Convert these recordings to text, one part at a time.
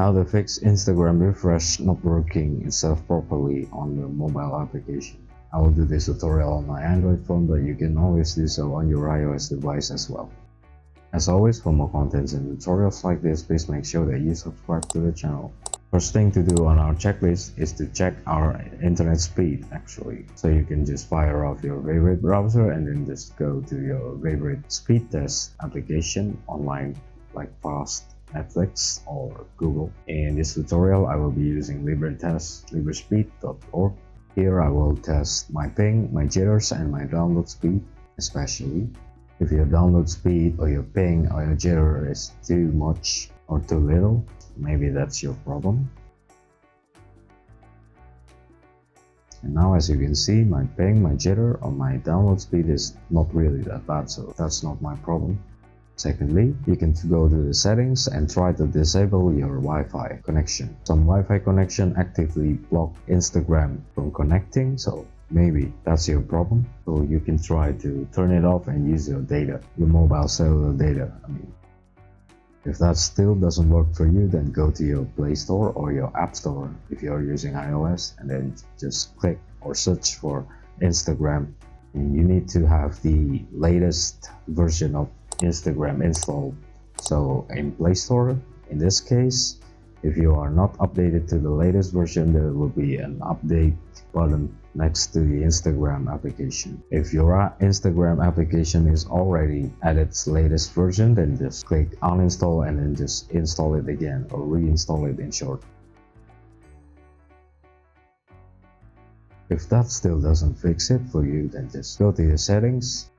How to fix Instagram refresh not working itself properly on your mobile application. I will do this tutorial on my Android phone, but you can always do so on your iOS device as well. As always, for more contents and tutorials like this, please make sure that you subscribe to the channel. First thing to do on our checklist is to check our internet speed actually. So you can just fire off your favorite browser and then just go to your favorite speed test application online like Fast, Netflix or Google. In this tutorial, I will be using librespeed.org. Here I will test my ping, my jitters and my download speed, especially if your download speed or your ping or your jitter is too much or too little. Maybe that's your problem. And now as you can see, my ping, my jitter or my download speed is not really that bad, so that's not my problem. Secondly, you can go to the settings and try to disable your Wi-Fi connection. Some Wi-Fi connection actively block Instagram from connecting, so maybe that's your problem. So you can try to turn it off and use your data, your mobile cellular data. If that still doesn't work for you, then go to your Play Store or your App Store if you're using iOS, and then just click or search for Instagram. And you need to have the latest version of Instagram installed. So in Play Store, in this case, if you are not updated to the latest version, there will be an update button next to the Instagram application. If your Instagram application is already at its latest version, then just click uninstall and then just install it again, or reinstall it in short. If that still doesn't fix it for you, then just go to your settings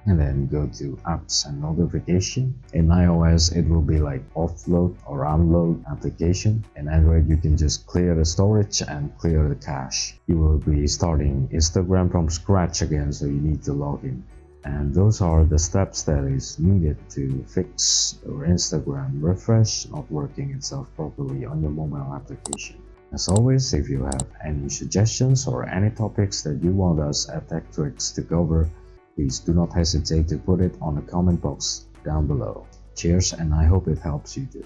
and then go to apps and notification. In iOS it will be like offload or unload application. In Android you can just clear the storage and clear the cache. You will be starting Instagram from scratch again, so you need to log in. And those are the steps that is needed to fix your Instagram refresh not working itself properly on your mobile application. As always, if you have any suggestions or any topics that you want us at TechTricks to cover, please do not hesitate to put it on the comment box down below. Cheers, and I hope it helps you too.